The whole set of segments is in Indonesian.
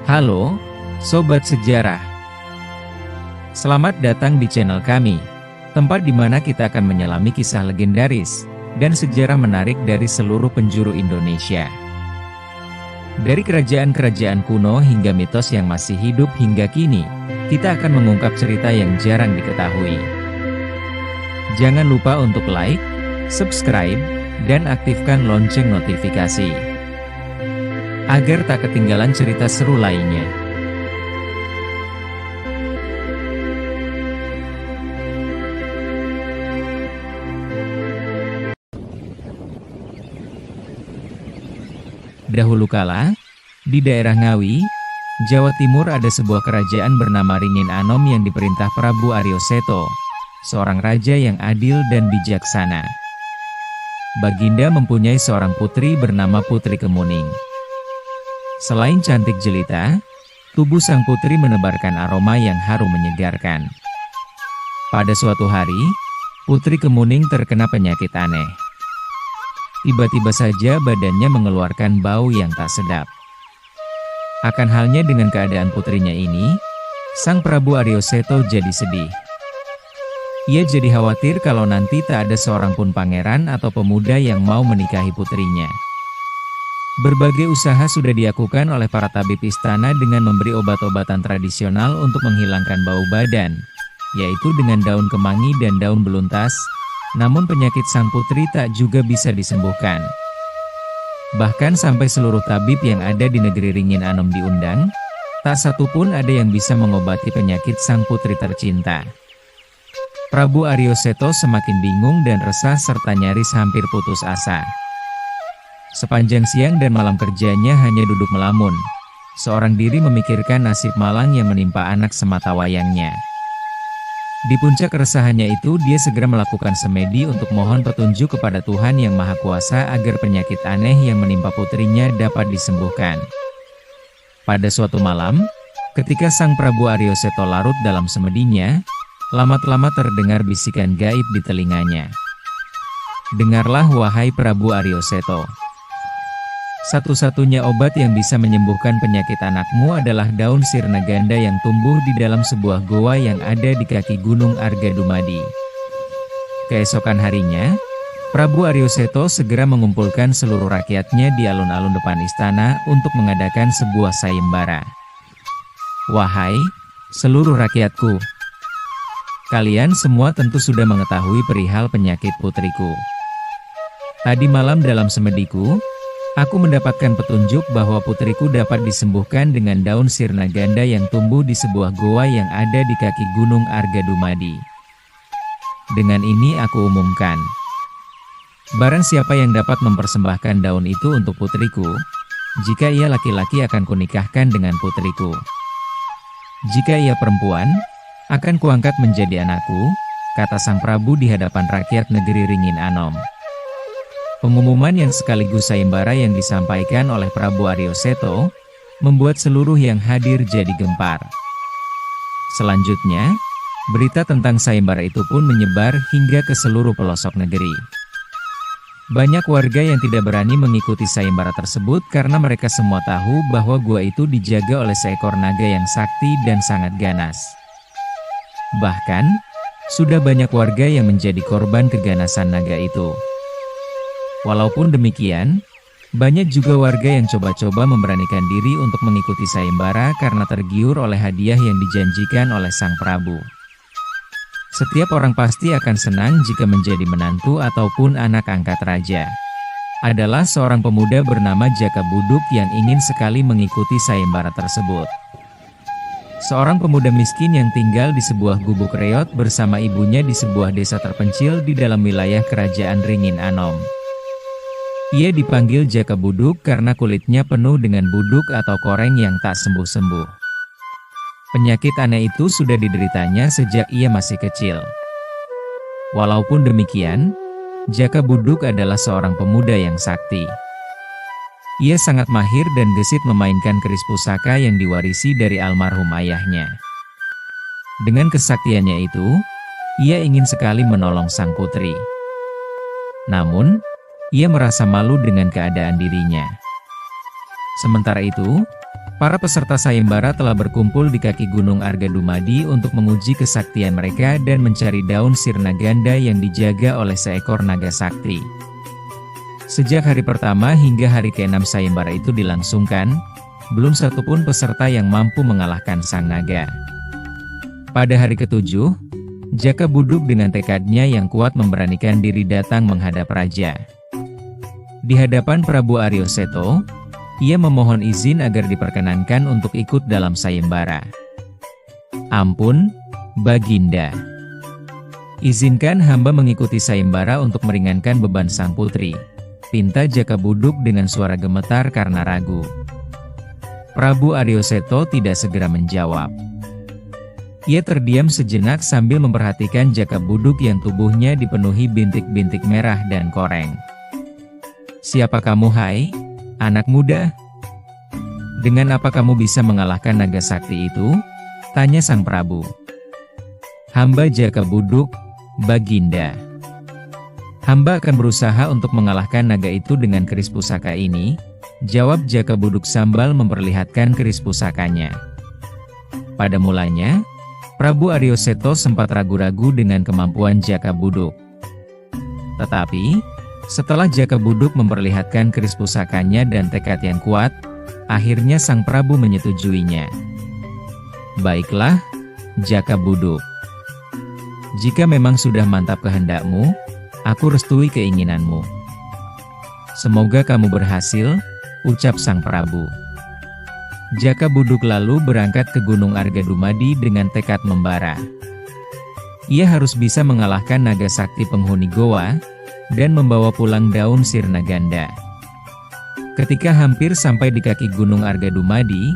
Halo, Sobat Sejarah. Selamat datang di channel kami, tempat di mana kita akan menyelami kisah legendaris dan sejarah menarik dari seluruh penjuru Indonesia. Dari kerajaan-kerajaan kuno hingga mitos yang masih hidup hingga kini, kita akan mengungkap cerita yang jarang diketahui. Jangan lupa untuk like, subscribe, dan aktifkan lonceng notifikasi, agar tak ketinggalan cerita seru lainnya. Dahulu kala, di daerah Ngawi, Jawa Timur ada sebuah kerajaan bernama Ringin Anom yang diperintah Prabu Aryo Seto, seorang raja yang adil dan bijaksana. Baginda mempunyai seorang putri bernama Putri Kemuning. Selain cantik jelita, tubuh sang putri menebarkan aroma yang harum menyegarkan. Pada suatu hari, Putri Kemuning terkena penyakit aneh. Tiba-tiba saja badannya mengeluarkan bau yang tak sedap. Akan halnya dengan keadaan putrinya ini, Sang Prabu Aryo Seto jadi sedih. Ia jadi khawatir kalau nanti tak ada seorang pun pangeran atau pemuda yang mau menikahi putrinya. Berbagai usaha sudah dilakukan oleh para tabib istana dengan memberi obat-obatan tradisional untuk menghilangkan bau badan, yaitu dengan daun kemangi dan daun beluntas, namun penyakit sang putri tak juga bisa disembuhkan. Bahkan sampai seluruh tabib yang ada di negeri Ringin Anom diundang, tak satu pun ada yang bisa mengobati penyakit sang putri tercinta. Prabu Aryo Seto semakin bingung dan resah serta nyaris hampir putus asa. Sepanjang siang dan malam kerjanya hanya duduk melamun, seorang diri memikirkan nasib malang yang menimpa anak sematawayangnya. Di puncak keresahannya itu dia segera melakukan semedi untuk mohon petunjuk kepada Tuhan Yang Maha Kuasa agar penyakit aneh yang menimpa putrinya dapat disembuhkan. Pada suatu malam, ketika Sang Prabu Aryo Seto larut dalam semedinya, lama-lama terdengar bisikan gaib di telinganya. "Dengarlah wahai Prabu Aryo Seto. Satu-satunya obat yang bisa menyembuhkan penyakit anakmu adalah daun sirna ganda yang tumbuh di dalam sebuah goa yang ada di kaki Gunung Argadumadi." Keesokan harinya, Prabu Aryo Seto segera mengumpulkan seluruh rakyatnya di alun-alun depan istana untuk mengadakan sebuah sayembara. "Wahai seluruh rakyatku, kalian semua tentu sudah mengetahui perihal penyakit putriku. Tadi malam dalam semediku, aku mendapatkan petunjuk bahwa putriku dapat disembuhkan dengan daun sirna ganda yang tumbuh di sebuah goa yang ada di kaki Gunung Argadumadi. Dengan ini aku umumkan, barang siapa yang dapat mempersembahkan daun itu untuk putriku, jika ia laki-laki akan kunikahkan dengan putriku. Jika ia perempuan, akan kuangkat menjadi anakku," kata Sang Prabu di hadapan rakyat negeri Ringin Anom. Pengumuman yang sekaligus sayembara yang disampaikan oleh Prabu Aryo Seto, membuat seluruh yang hadir jadi gempar. Selanjutnya, berita tentang sayembara itu pun menyebar hingga ke seluruh pelosok negeri. Banyak warga yang tidak berani mengikuti sayembara tersebut karena mereka semua tahu bahwa gua itu dijaga oleh seekor naga yang sakti dan sangat ganas. Bahkan, sudah banyak warga yang menjadi korban keganasan naga itu. Walaupun demikian, banyak juga warga yang coba-coba memberanikan diri untuk mengikuti sayembara karena tergiur oleh hadiah yang dijanjikan oleh Sang Prabu. Setiap orang pasti akan senang jika menjadi menantu ataupun anak angkat raja. Adalah seorang pemuda bernama Jaka Buduk yang ingin sekali mengikuti sayembara tersebut. Seorang pemuda miskin yang tinggal di sebuah gubuk reot bersama ibunya di sebuah desa terpencil di dalam wilayah kerajaan Ringin Anom. Ia dipanggil Jaka Buduk karena kulitnya penuh dengan buduk atau koreng yang tak sembuh-sembuh. Penyakit aneh itu sudah dideritanya sejak ia masih kecil. Walaupun demikian, Jaka Buduk adalah seorang pemuda yang sakti. Ia sangat mahir dan gesit memainkan keris pusaka yang diwarisi dari almarhum ayahnya. Dengan kesaktiannya itu, ia ingin sekali menolong sang putri. Namun, ia merasa malu dengan keadaan dirinya. Sementara itu, Para peserta sayembara telah berkumpul di kaki Gunung Argadumadi untuk menguji kesaktian mereka dan mencari daun sirna ganda yang dijaga oleh seekor naga sakti. Sejak hari pertama hingga hari ke-6 sayembara itu dilangsungkan, belum satupun peserta yang mampu mengalahkan sang naga. Pada hari ke-7, Jaka Buduk dengan tekadnya yang kuat memberanikan diri datang menghadap raja. Di hadapan Prabu Aryo Seto, ia memohon izin agar diperkenankan untuk ikut dalam sayembara. "Ampun, Baginda. Izinkan hamba mengikuti sayembara untuk meringankan beban sang putri," pinta Jaka Buduk dengan suara gemetar karena ragu. Prabu Aryo Seto tidak segera menjawab. Ia terdiam sejenak sambil memperhatikan Jaka Buduk yang tubuhnya dipenuhi bintik-bintik merah dan koreng. "Siapa kamu, hai anak muda? Dengan apa kamu bisa mengalahkan naga sakti itu?" tanya sang Prabu. "Hamba Jaka Buduk, Baginda. Hamba akan berusaha untuk mengalahkan naga itu dengan keris pusaka ini," jawab Jaka Buduk sambil memperlihatkan keris pusakanya. Pada mulanya, Prabu Aryo Seto sempat ragu-ragu dengan kemampuan Jaka Buduk. Tetapi, setelah Jaka Buduk memperlihatkan keris pusakanya dan tekad yang kuat, akhirnya sang Prabu menyetujuinya. "Baiklah, Jaka Buduk. Jika memang sudah mantap kehendakmu, aku restui keinginanmu. Semoga kamu berhasil," ucap sang Prabu. Jaka Buduk lalu berangkat ke Gunung Argadumadi dengan tekad membara. Ia harus bisa mengalahkan naga sakti penghuni goa, dan membawa pulang daun sirna ganda. Ketika hampir sampai di kaki Gunung Argadumadi,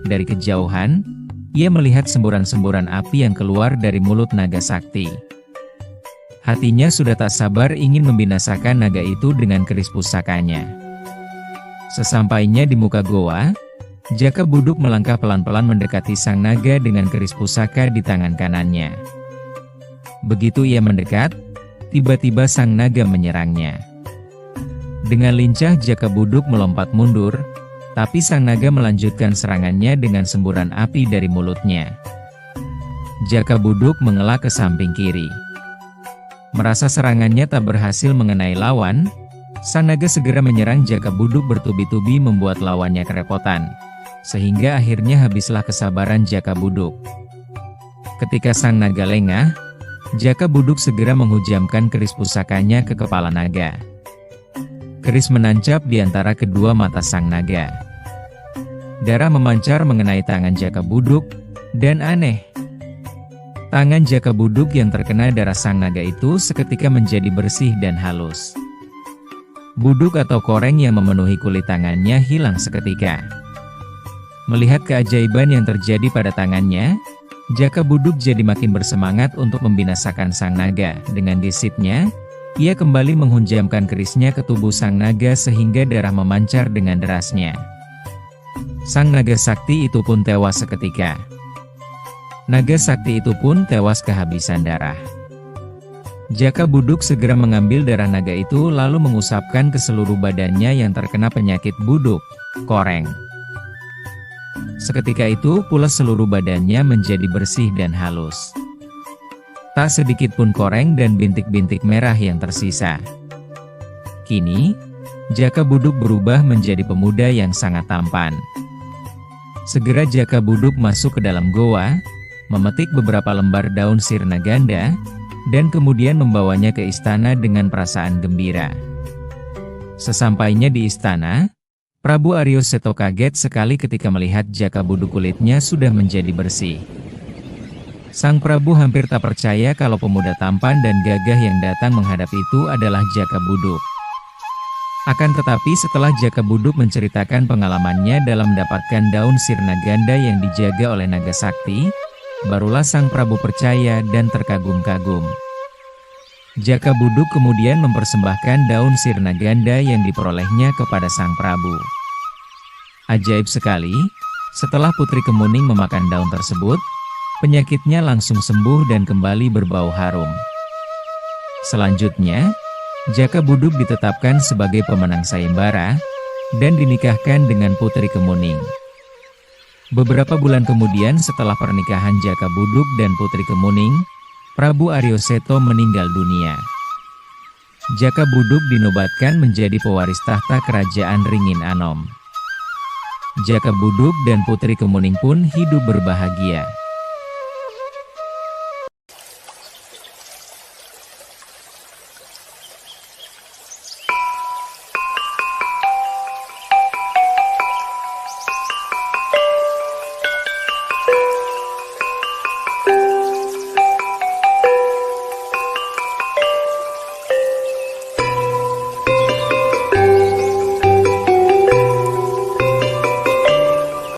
dari kejauhan, ia melihat semburan-semburan api yang keluar dari mulut naga sakti. Hatinya sudah tak sabar ingin membinasakan naga itu dengan keris pusakanya. Sesampainya di muka goa, Jaka Buduk melangkah pelan-pelan mendekati sang naga dengan keris pusaka di tangan kanannya. Begitu ia mendekat, tiba-tiba sang naga menyerangnya. Dengan lincah Jaka Buduk melompat mundur, tapi sang naga melanjutkan serangannya dengan semburan api dari mulutnya. Jaka Buduk mengelak ke samping kiri. Merasa serangannya tak berhasil mengenai lawan, sang naga segera menyerang Jaka Buduk bertubi-tubi membuat lawannya kerepotan, sehingga akhirnya habislah kesabaran Jaka Buduk. Ketika sang naga lengah, Jaka Buduk segera menghujamkan keris pusakanya ke kepala naga. Keris menancap di antara kedua mata sang naga. Darah memancar mengenai tangan Jaka Buduk, dan aneh, tangan Jaka Buduk yang terkena darah sang naga itu seketika menjadi bersih dan halus. Buduk atau koreng yang memenuhi kulit tangannya hilang seketika. Melihat keajaiban yang terjadi pada tangannya, Jaka Buduk jadi makin bersemangat untuk membinasakan sang naga. Dengan gesitnya, ia kembali menghunjamkan kerisnya ke tubuh sang naga sehingga darah memancar dengan derasnya. Sang naga sakti itu pun tewas seketika. Naga sakti itu pun tewas kehabisan darah. Jaka Buduk segera mengambil darah naga itu lalu mengusapkan ke seluruh badannya yang terkena penyakit buduk, koreng. Seketika itu pula seluruh badannya menjadi bersih dan halus. Tak sedikit pun koreng dan bintik-bintik merah yang tersisa. Kini, Jaka Buduk berubah menjadi pemuda yang sangat tampan. Segera Jaka Buduk masuk ke dalam goa, memetik beberapa lembar daun sirna ganda, dan kemudian membawanya ke istana dengan perasaan gembira. Sesampainya di istana, Prabu Aryo Seto kaget sekali ketika melihat Jaka Buduk kulitnya sudah menjadi bersih. Sang Prabu hampir tak percaya kalau pemuda tampan dan gagah yang datang menghadap itu adalah Jaka Buduk. Akan tetapi setelah Jaka Buduk menceritakan pengalamannya dalam mendapatkan daun sirna ganda yang dijaga oleh naga sakti, barulah sang Prabu percaya dan terkagum-kagum. Jaka Buduk kemudian mempersembahkan daun sirna ganda yang diperolehnya kepada sang Prabu. Ajaib sekali, setelah Putri Kemuning memakan daun tersebut, penyakitnya langsung sembuh dan kembali berbau harum. Selanjutnya, Jaka Buduk ditetapkan sebagai pemenang sayembara, dan dinikahkan dengan Putri Kemuning. Beberapa bulan kemudian setelah pernikahan Jaka Buduk dan Putri Kemuning, Prabu Aryo Seto meninggal dunia. Jaka Buduk dinobatkan menjadi pewaris tahta kerajaan Ringin Anom. Jaka Buduk dan Putri Kemuning pun hidup berbahagia.